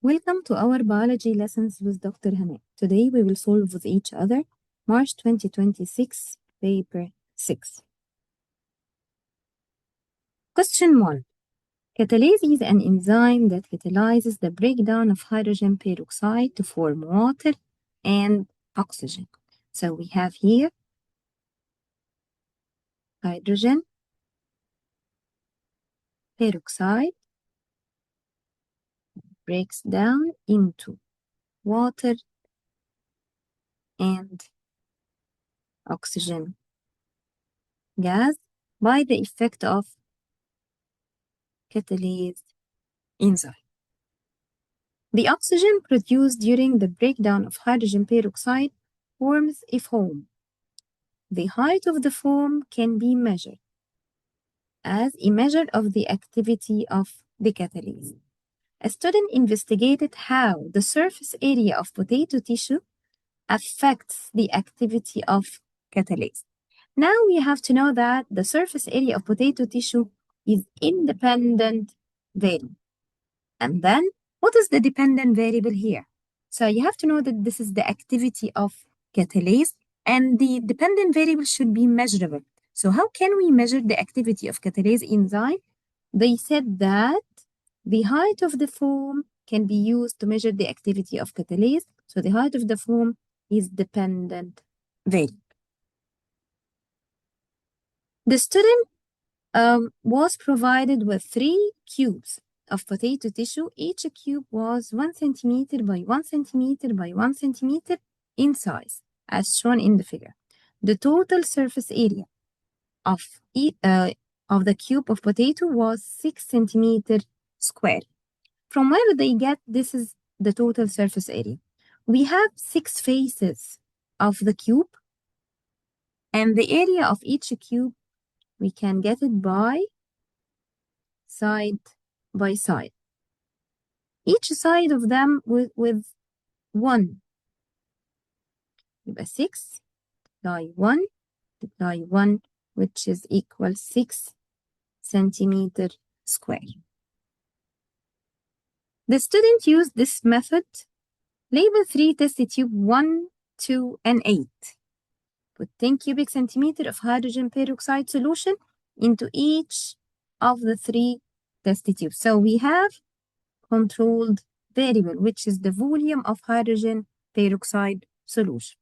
Welcome to our biology lessons with Dr. Hanaa. Today we will solve with each other March 2026, paper 6. Question 1. Catalase is an enzyme that catalyzes the breakdown of hydrogen peroxide to form water and oxygen. So we have here hydrogen peroxide breaks down into water and oxygen gas by the effect of catalase enzyme. The oxygen produced during the breakdown of hydrogen peroxide forms a foam. The height of the foam can be measured as a measure of the activity of the catalase. A student investigated how the surface area of potato tissue affects the activity of catalase. Now we have to know that the surface area of potato tissue is independent variable. And then what is the dependent variable here? So you have to know that this is the activity of catalase, and the dependent variable should be measurable. So how can we measure the activity of catalase enzyme? They said that the height of the foam can be used to measure the activity of catalase. So the height of the foam is dependent variable. The student was provided with 3 cubes of potato tissue. Each cube was 1 centimeter by 1 centimeter by 1 centimeter in size, as shown in the figure. The total surface area of the cube of potato was 6 centimeter square. From where they get this is the total surface area? We have 6 faces of the cube, and the area of each cube we can get it by side by side. Each side of them with 1. يبقى 6 multiply 1, which is equal 6 centimeter square. The student used this method. Label 3 test tube 1, 2, and 8. Put 10 cubic centimeter of hydrogen peroxide solution into each of the 3 test tubes. So we have controlled variable, which is the volume of hydrogen peroxide solution.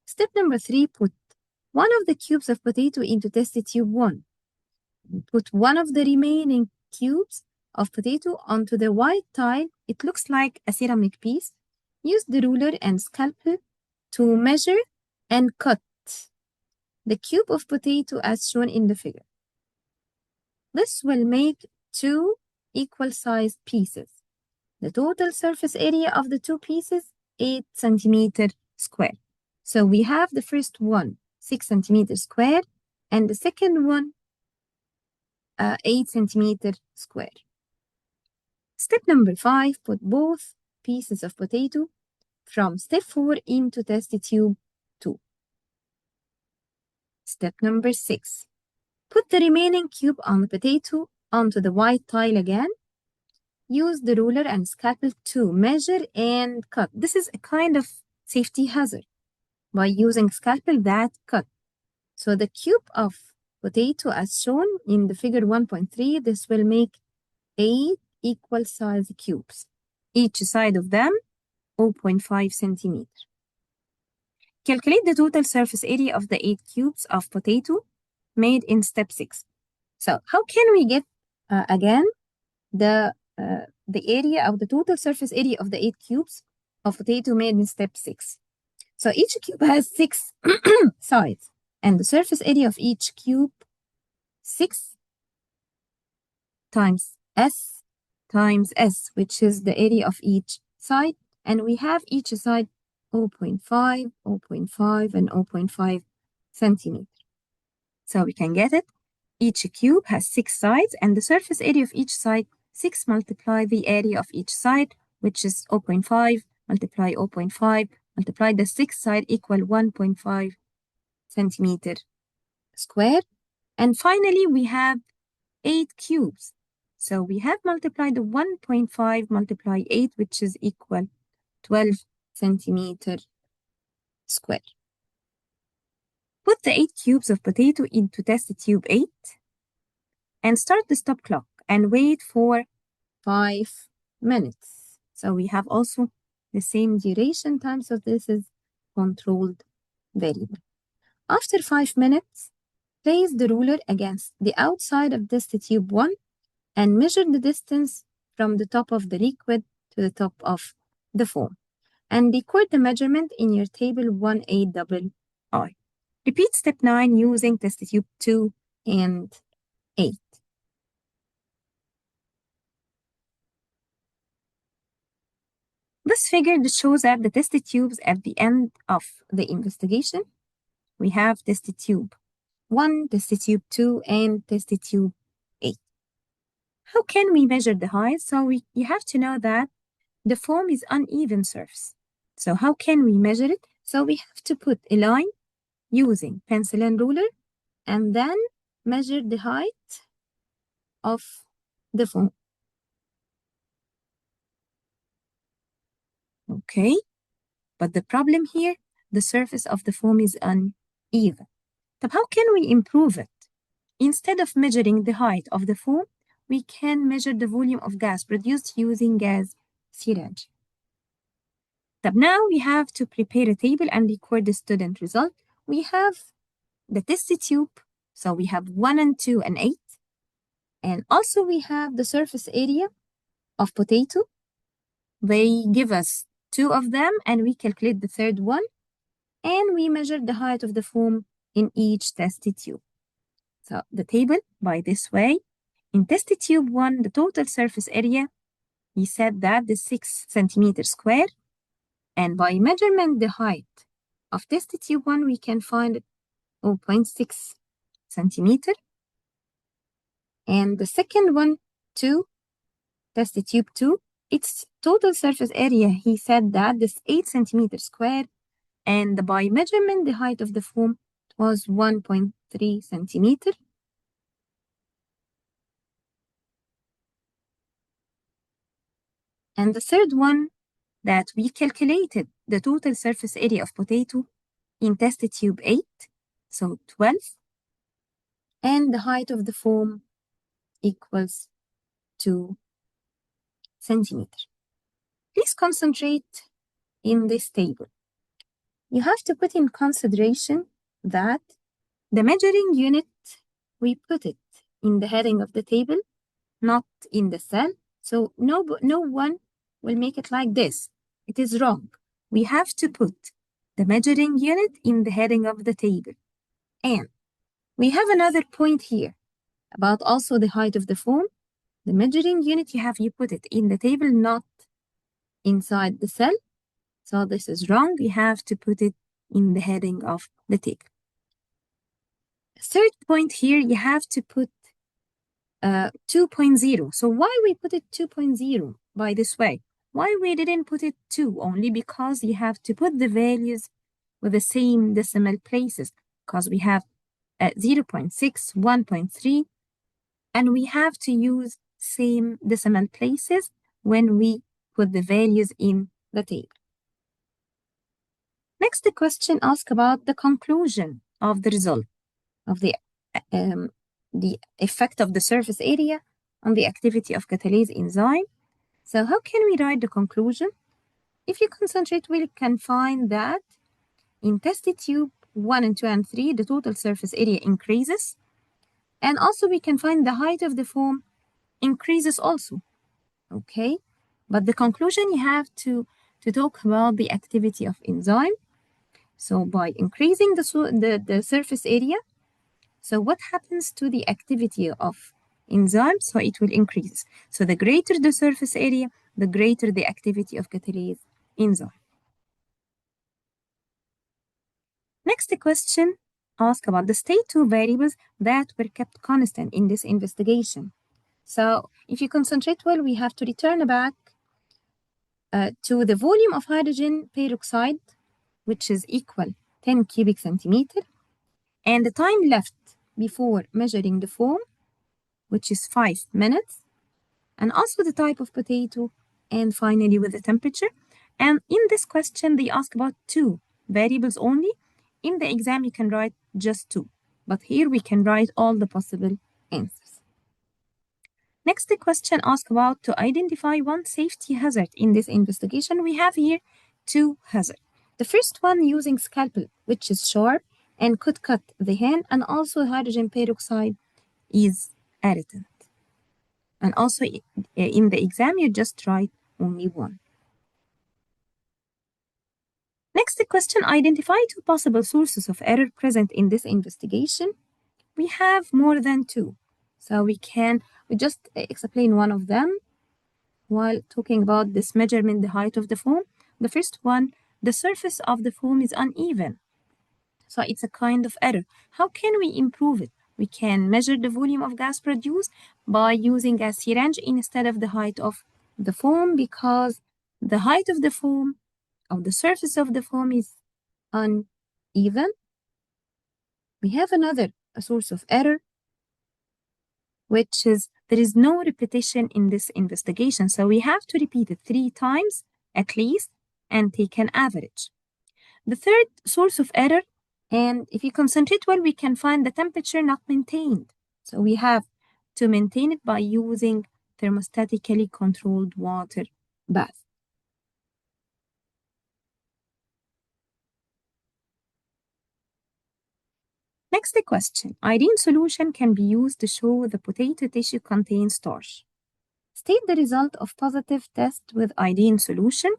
Step number 3, put one of the cubes of potato into test tube 1. Put one of the remaining cubes of potato onto the white tile. It looks like a ceramic piece. Use the ruler and scalpel to measure and cut the cube of potato as shown in the figure. This will make 2 equal-sized pieces. The total surface area of the 2 pieces, 8 centimeter square. So we have the first one, 6 centimeter square, and the second one, 8 centimeter square. Step number 5, put both pieces of potato from step 4 into test tube 2. Step number 6, put the remaining cube on the potato onto the white tile again. Use the ruler and scalpel to measure and cut. This is a kind of safety hazard by using scalpel that cut. So the cube of potato as shown in the figure 1.3, this will make 8 equal size cubes. Each side of them 0.5 centimeter. Calculate the total surface area of the 8 cubes of potato made in step 6. So how can we get again the area of the total surface area of the 8 cubes of potato made in step 6? So each cube has 6 sides, and the surface area of each cube 6 times S times S, which is the area of each side, and we have each side 0.5, 0.5, and 0.5 centimeter. So we can get it. Each cube has 6 sides, and the surface area of each side 6 multiply the area of each side, which is 0.5 multiply 0.5 multiply the 6th side equal 1.5 centimeter square. And finally, we have 8 cubes. So we have multiplied 1.5 multiply 8, which is equal 12 centimeter square. Put the 8 cubes of potato into test tube 8 and start the stop clock and wait for 5 minutes. So we have also the same duration time, so this is controlled variable. After 5 minutes, place the ruler against the outside of test tube 1 and measure the distance from the top of the liquid to the top of the foam. And record the measurement in your table 1AII. Repeat step 9 using test tube 2 and 8. This figure shows that the test tubes at the end of the investigation. We have test tube 1, test tube 2, and test tube 8. How can we measure the height? So you have to know that the foam is uneven surface. So how can we measure it? So we have to put a line using pencil and ruler and then measure the height of the foam. Okay, but the problem here, the surface of the foam is uneven. But how can we improve it? Instead of measuring the height of the foam, we can measure the volume of gas produced using gas syringe. But now we have to prepare a table and record the student result. We have the test tube, so we have 1 and 2 and 8. And also we have the surface area of potato. They give us 2 of them and we calculate the third one. And we measure the height of the foam in each test tube. So the table by this way. In test tube 1, the total surface area, he said that is 6 centimeters square. And by measurement the height of test tube 1, we can find 0.6 centimeter. And the second one, 2, test tube 2, its total surface area, he said that is 8 centimeters square. And by measurement, the height of the foam was 1.3 centimeter. And the third one, that we calculated the total surface area of potato in test tube 8, so 12, and the height of the foam equals 2 centimeters. Please concentrate in this table. You have to put in consideration that the measuring unit, we put it in the heading of the table, not in the cell. So no one will make it like this. It is wrong. We have to put the measuring unit in the heading of the table. And we have another point here about also the height of the foam. The measuring unit, you put it in the table, not inside the cell. So this is wrong. You have to put it in the heading of the table. Third point here, you have to put 2.0. So why we put it 2.0 by this way? Why we didn't put it 2? Only because you have to put the values with the same decimal places, because we have 0.6, 1.3, and we have to use same decimal places when we put the values in the table. Next, the question asks about the conclusion of the result of the effect of the surface area on the activity of catalase enzyme. So how can we write the conclusion? If you concentrate, we can find that in test tube 1 and 2 and 3, the total surface area increases. And also we can find the height of the foam increases also. Okay, but the conclusion, you have to talk about the activity of enzyme. So by increasing the surface area, so what happens to the activity of enzyme? So it will increase. So the greater the surface area, the greater the activity of catalase enzyme. Next question asks about the state 2 variables that were kept constant in this investigation. So if you concentrate well, we have to return back to the volume of hydrogen peroxide, which is equal 10 cubic centimeter, and the time left before measuring the foam, which is 5 minutes, and also the type of potato, and finally with the temperature. And in this question, they ask about two variables only. In the exam, you can write just two, but here we can write all the possible answers. Next, the question asks about to identify one safety hazard in this investigation. We have here two hazards. The first one using scalpel, which is sharp and could cut the hand, and also hydrogen peroxide is irritant. And also in the exam, you just write only one. Next question, identify two possible sources of error present in this investigation. We have more than two. So we just explain one of them while talking about this measurement, the height of the foam. The first one, the surface of the foam is uneven. So it's a kind of error. How can we improve it? We can measure the volume of gas produced by using a syringe instead of the height of the foam, because the height of the foam, of the surface of the foam, is uneven. We have another source of error, which is there is no repetition in this investigation. So we have to repeat it 3 times at least and take an average. The third source of error, and if you concentrate well, we can find the temperature not maintained. So we have to maintain it by using thermostatically controlled water bath. Next question. Iodine solution can be used to show the potato tissue contains starch. State the result of positive test with iodine solution.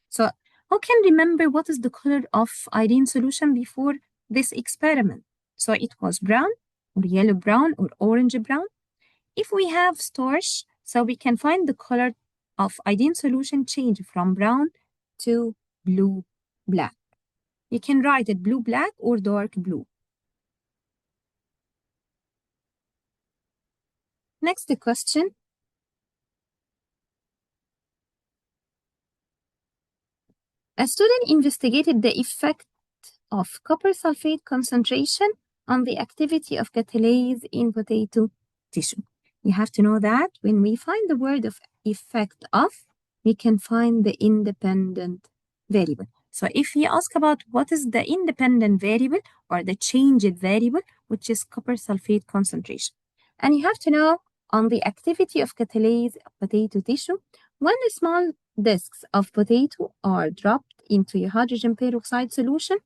So who can remember what is the color of iodine solution before this experiment? So it was brown or yellow brown or orange brown. If we have starch, so we can find the color of iodine solution change from brown to blue black. You can write it blue black or dark blue. Next question. A student investigated the effect of copper sulfate concentration on the activity of catalase in potato tissue. You have to know that when we find the word of effect of, we can find the independent variable. So if you ask about what is the independent variable or the changed variable, which is copper sulfate concentration. And you have to know on the activity of catalase of potato tissue, when the small discs of potato are dropped into a hydrogen peroxide solution,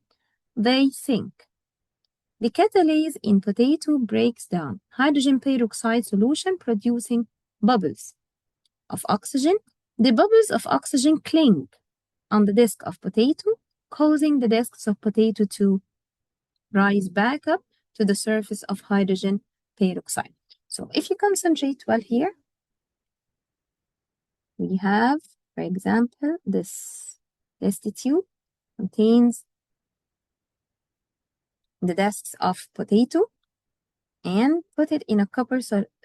they sink. The catalase in potato breaks down hydrogen peroxide solution, producing bubbles of oxygen. The bubbles of oxygen cling on the disc of potato, causing the discs of potato to rise back up to the surface of hydrogen peroxide. So if you concentrate well here, we have, for example, this test tube contains the discs of potato and put it in a copper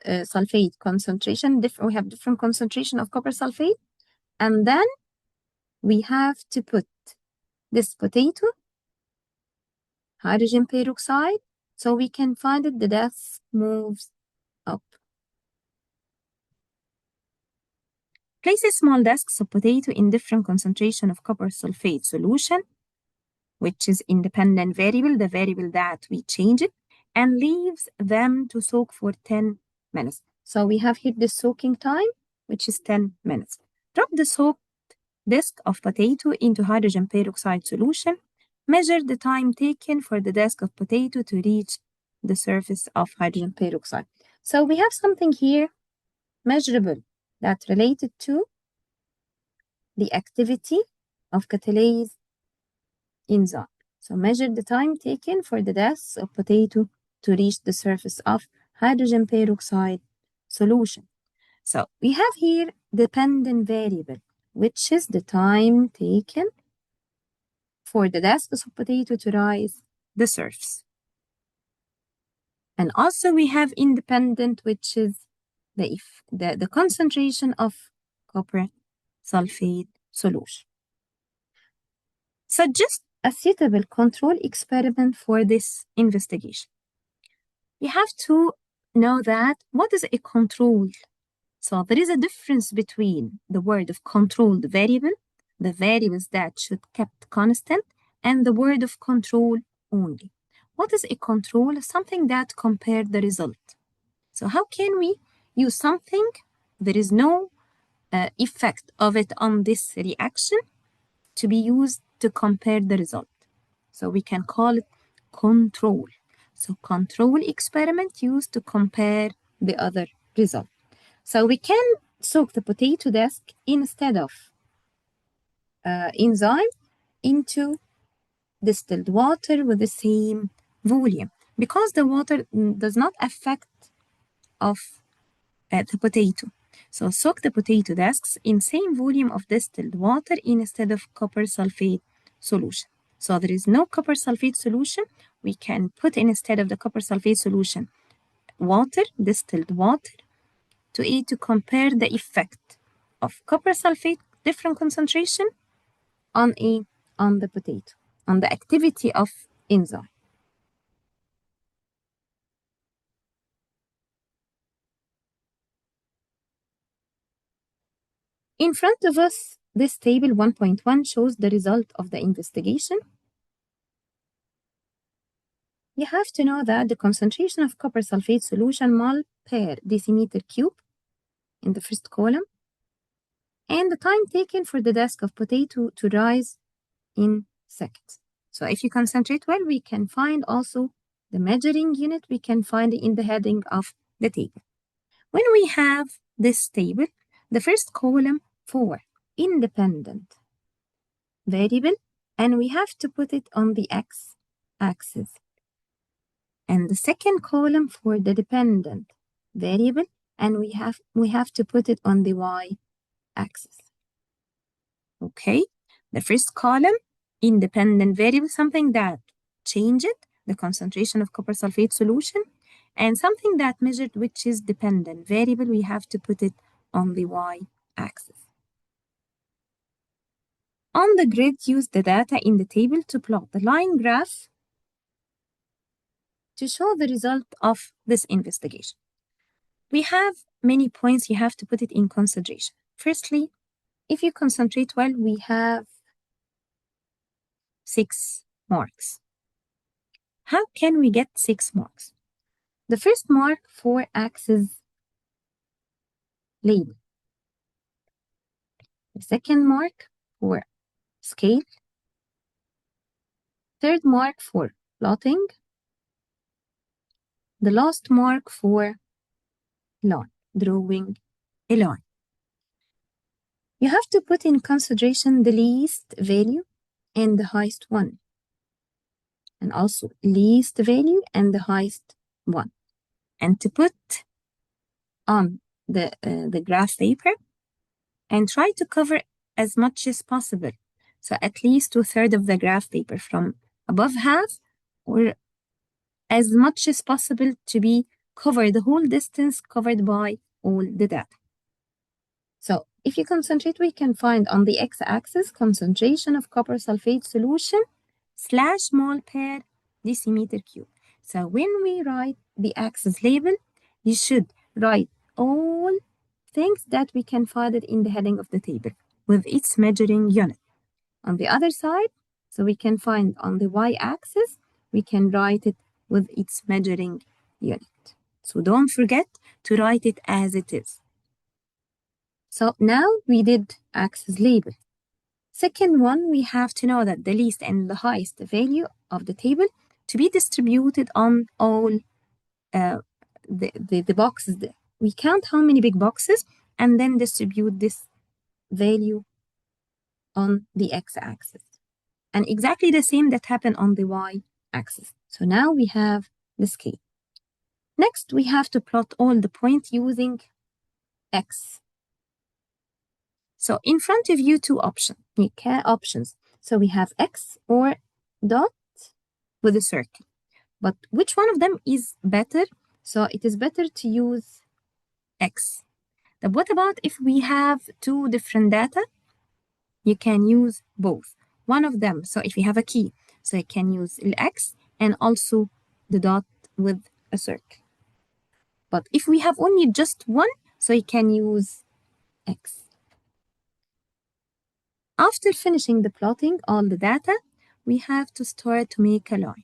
sulfate concentration. We have different concentration of copper sulfate, and then we have to put this potato, hydrogen peroxide, so we can find it, the disc moves up. Place small discs of potato in different concentration of copper sulfate solution, which is independent variable, the variable that we change it, and leaves them to soak for 10 minutes. So we have here the soaking time, which is 10 minutes. Drop the soaked disc of potato into hydrogen peroxide solution. Measure the time taken for the disc of potato to reach the surface of hydrogen peroxide. So we have something here measurable that related to the activity of catalase enzyme. So measure the time taken for the discs of potato to reach the surface of hydrogen peroxide solution. So we have here dependent variable, which is the time taken for the discs of potato to rise the surface. And also we have independent, which is the concentration of copper sulfate solution. Suggest a suitable control experiment for this investigation. We have to know that what is a control So there is a difference between the word of controlled variable, the variables that should kept constant, and the word of control only. What is a control? Something that compared the result. So how can we use something there is no effect of it on this reaction to be used to compare the result? So we can call it control. So control experiment used to compare the other result. So we can soak the potato disk instead of enzyme into distilled water with the same volume because the water does not affect of the potato. So soak the potato disks in same volume of distilled water instead of copper sulfate solution. So there is no copper sulfate solution. We can put instead of the copper sulfate solution water, distilled water, to compare the effect of copper sulfate different concentration on the potato, on the activity of enzyme. In front of us, this table 1.1 shows the result of the investigation. You have to know that the concentration of copper sulfate solution mol per decimeter cube in the first column, and the time taken for the disk of potato to rise in seconds. So if you concentrate well, we can find also the measuring unit, we can find it in the heading of the table. When we have this table, the first column for independent variable, and we have to put it on the x-axis. And the second column for the dependent variable, and we have to put it on the y-axis. Okay, the first column, independent variable, something that changed the concentration of copper sulfate solution, and something that measured which is dependent variable, we have to put it on the y-axis. On the grid, use the data in the table to plot the line graph to show the result of this investigation. We have many points you have to put it in consideration. Firstly, if you concentrate well, we have 6 marks. How can we get 6 marks? The first mark for axis label. The second mark for scale. Third mark for plotting. The last mark for line, drawing a line. You have to put in consideration the least value and the highest one, and also least value and the highest one. And to put on the graph paper and try to cover as much as possible. So at least 2/3 of the graph paper from above half, or as much as possible to be covered, the whole distance covered by all the data. So if you concentrate, we can find on the x-axis concentration of copper sulfate solution / mol per decimeter cube. So when we write the axis label, you should write all things that we can find it in the heading of the table with its measuring unit. On the other side, so we can find on the y-axis, we can write it with its measuring unit. So don't forget to write it as it is. So now we did axis label. Second one, we have to know that the least and the highest value of the table to be distributed on all the boxes. We count how many big boxes and then distribute this value on the x-axis. And exactly the same that happened on the y-axis. So now we have the scale. Next, we have to plot all the points using x. So in front of you, two options. So we have x or dot with a circle. But which one of them is better? So it is better to use x. But what about if we have two different data? You can use both. One of them, so if you have a key, so you can use x and also the dot with a circle. But if we have only just one, so you can use X. After finishing the plotting all the data, we have to start to make a line.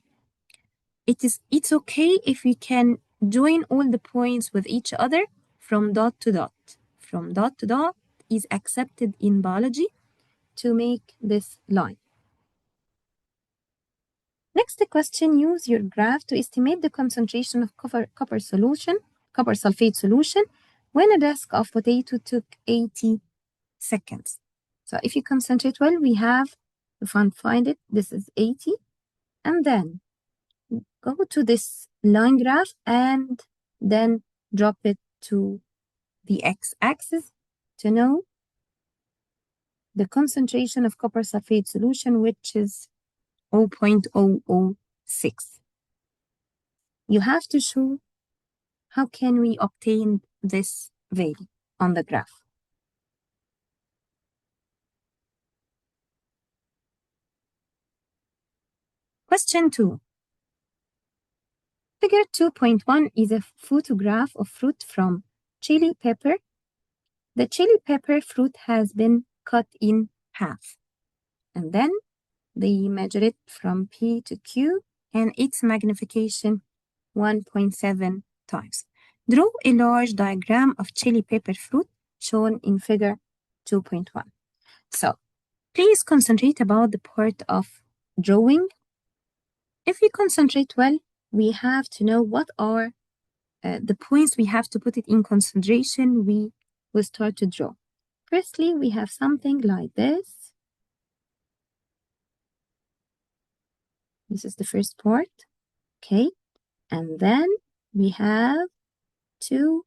It's okay if we can join all the points with each other from dot to dot. From dot to dot is accepted in biology to make this line. Next question, use your graph to estimate the concentration of copper sulfate solution when a disk of potato took 80 seconds. So if you concentrate well, we have to find it. This is 80. And then go to this line graph and then drop it to the x-axis to know the concentration of copper sulfate solution, which is 0.006. You have to show how can we obtain this value on the graph. Question 2. Figure 2.1 is a photograph of fruit from chili pepper. The chili pepper fruit has been cut in half. And then they measure it from P to Q and its magnification 1.7 times. Draw a large diagram of chili pepper fruit shown in figure 2.1. So please concentrate about the part of drawing. If we concentrate well, we have to know what are the points we have to put it in concentration. We will start to draw. Firstly, we have something like this. This is the first part, okay? And then we have to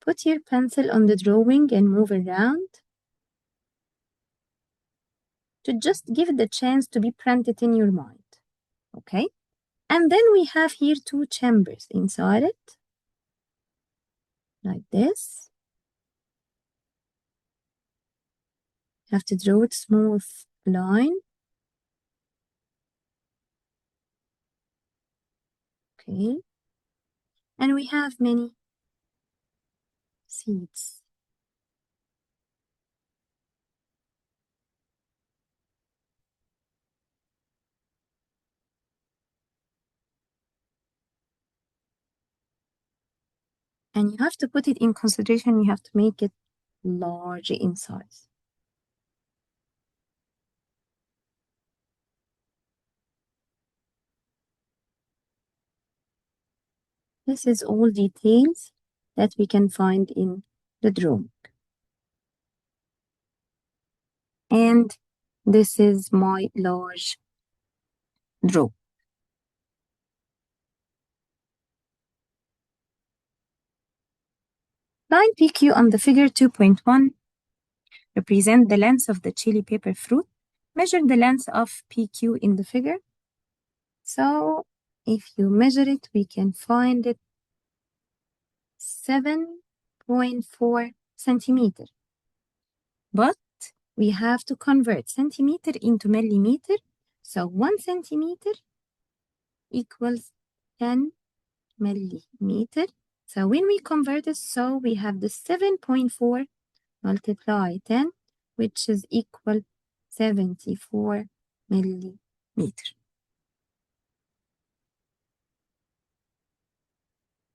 put your pencil on the drawing and move around to just give it the chance to be printed in your mind, okay? And then we have here two chambers inside it, like this. You have to draw it smooth line. Okay. And we have many seeds. And you have to put it in concentration. You have to make it large in size. This is all details that we can find in the drawing. And this is my large draw. Line PQ on the figure 2.1 represent the length of the chili pepper fruit. Measure the length of PQ in the figure. So if you measure it, we can find it 7.4 centimeter. But we have to convert centimeter into millimeter. So 1 centimeter equals 10 millimeter. So when we convert this, so we have the 7.4 multiply 10, which is equal 74 millimeter.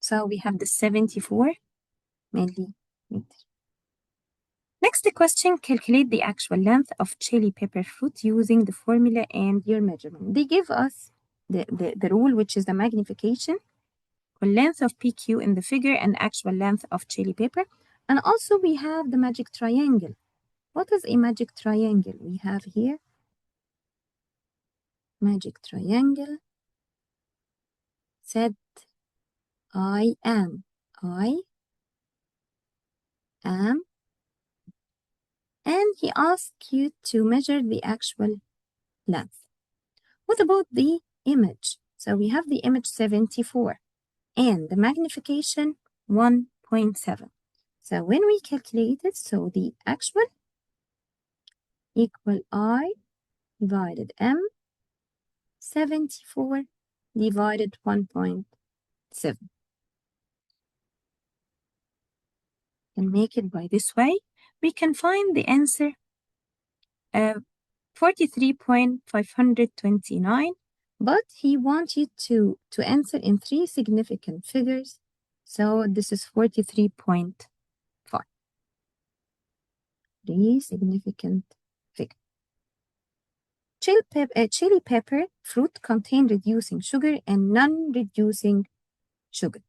So we have the 74 millimeter. Next question, calculate the actual length of chili pepper fruit using the formula and your measurement. They give us the rule, which is the magnification, the length of PQ in the figure, and actual length of chili pepper. And also we have the magic triangle. What is a magic triangle? We have here magic triangle. Said I am, and he asks you to measure the actual length. What about the image? So we have the image 74 and the magnification 1.7. So when we calculate it, so the actual equal I divided M, 74 divided 1.7. and make it by this way, we can find the answer 43.529, but he wants you to answer in 3 significant figures. So this is 43.5. 3 significant figures. Chili pepper fruit contain reducing sugar and non-reducing sugar.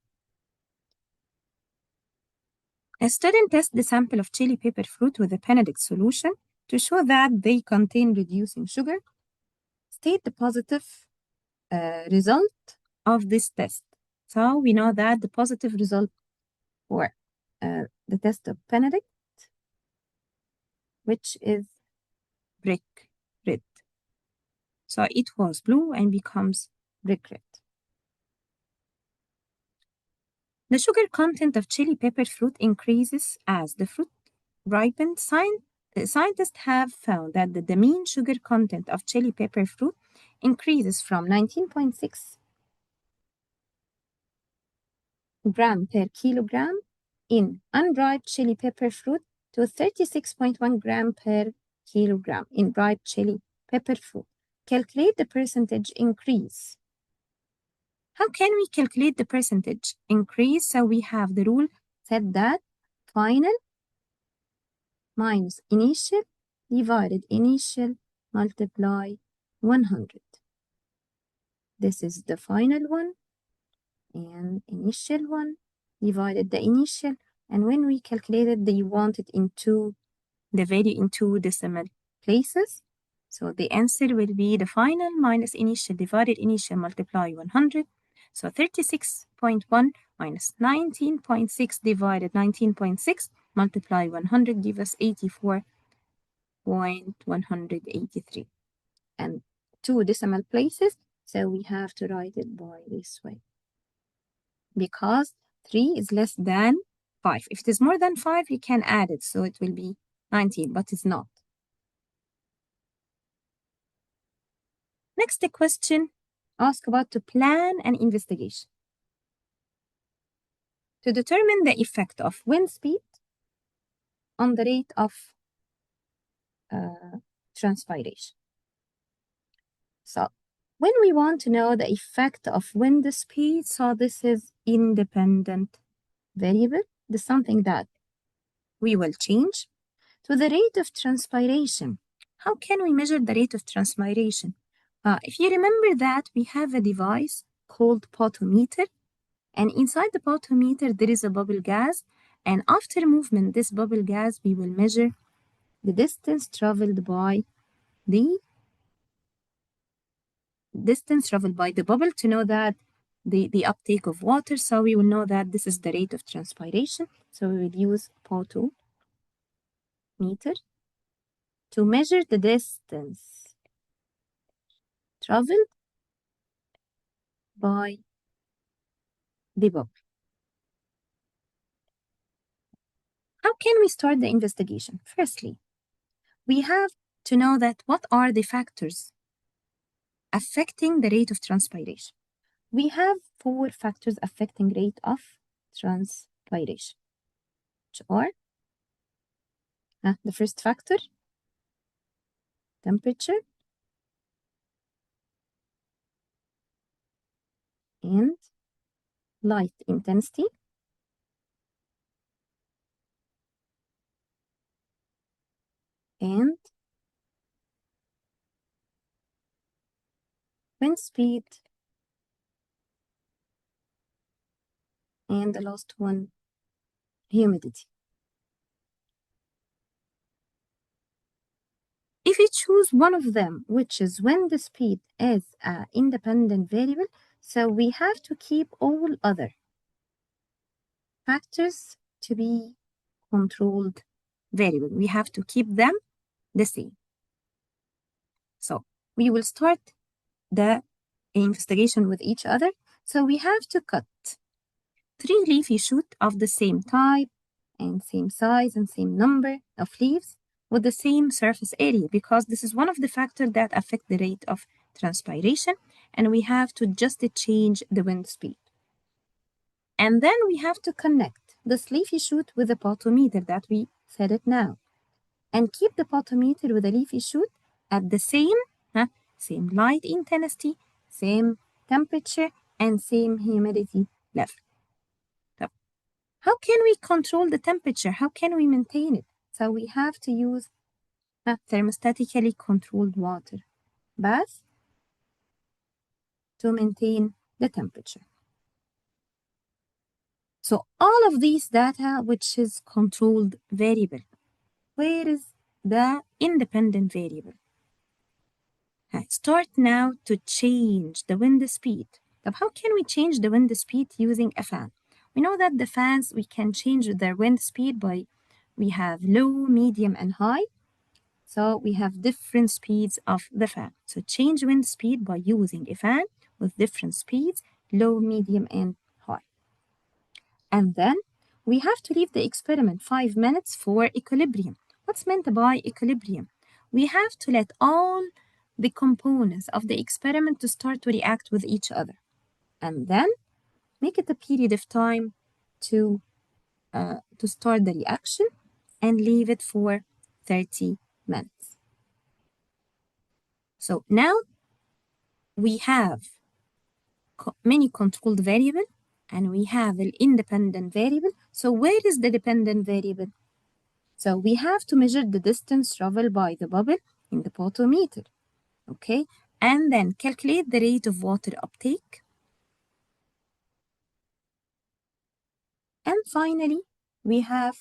A student tests the sample of chili pepper fruit with a Benedict solution to show that they contain reducing sugar. State the positive result of this test. So we know that the positive result for the test of Benedict, which is brick red. So it was blue and becomes brick red. The sugar content of chili pepper fruit increases as the fruit ripens. Scientists have found that the mean sugar content of chili pepper fruit increases from 19.6 gram per kilogram in unripe chili pepper fruit to 36.1 gram per kilogram in ripe chili pepper fruit. Calculate the percentage increase. How can we calculate the percentage increase? So we have the rule said that final minus initial divided initial multiply 100. This is the final one and initial one divided the initial, and when we calculated they want it into the value in 2 decimal places. So the answer will be the final minus initial divided initial multiply 100. So 36.1 minus 19.6 divided 19.6 multiply 100 give us 84.183 and 2 decimal places. So we have to write it by this way because 3 is less than 5. If it is more than 5, you can add it. So it will be 19, but it's not. Next question, ask about to plan an investigation. To determine the effect of wind speed on the rate of transpiration. So when we want to know the effect of wind speed, so this is independent variable. This is something that we will change. To the rate of transpiration. How can we measure the rate of transpiration? If you remember that we have a device called potometer, and inside the potometer there is a bubble gas, and after movement this bubble gas we will measure the distance traveled by the bubble to know that the uptake of water. So we will know that this is the rate of transpiration. So we will use potometer to measure the distance traveled by the bubble. How can we start the investigation? Firstly, we have to know that what are the factors affecting the rate of transpiration. We have 4 factors affecting rate of transpiration, which are the first factor, temperature, and light intensity, and wind speed, and the last one, humidity. If we choose one of them, which is wind speed as an independent variable, so we have to keep all other factors to be controlled variable. We have to keep them the same. So we will start the investigation with each other. So we have to cut 3 leafy shoots of the same type and same size and same number of leaves with the same surface area, because this is one of the factors that affect the rate of transpiration, and we have to just change the wind speed. And then we have to connect this leafy shoot with the potometer that we set it now. And keep the potometer with the leafy shoot at the same light intensity, same temperature, and same humidity level. So how can we control the temperature? How can we maintain it? So we have to use thermostatically controlled water bath to maintain the temperature. So all of these data, which is controlled variable, where is the independent variable? Start now to change the wind speed. But how can we change the wind speed using a fan? We know that the fans, we can change their wind speed by, we have low, medium, and high. So we have different speeds of the fan. So change wind speed by using a fan with different speeds, low, medium, and high. And then we have to leave the experiment 5 minutes for equilibrium. What's meant by equilibrium? We have to let all the components of the experiment to start to react with each other. And then make it a period of time to start the reaction and leave it for 30 minutes. So now we have many controlled variable and we have an independent variable. So where is the dependent variable? So we have to measure the distance traveled by the bubble in the potometer, okay? And then calculate the rate of water uptake. And finally, we have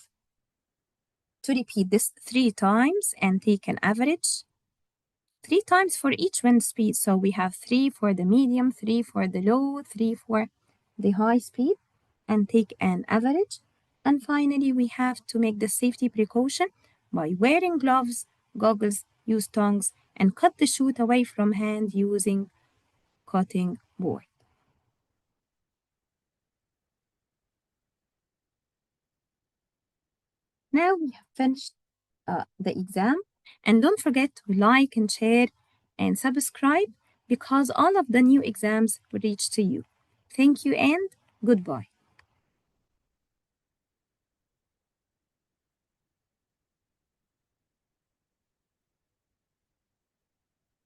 to repeat this 3 times and take an average. 3 times for each wind speed. So we have 3 for the medium, 3 for the low, 3 for the high speed, and take an average. And finally, we have to make the safety precaution by wearing gloves, goggles, use tongs, and cut the shoot away from hand using cutting board. Now we have finished the exam. And don't forget to like and share and subscribe because all of the new exams will reach to you. Thank you and goodbye.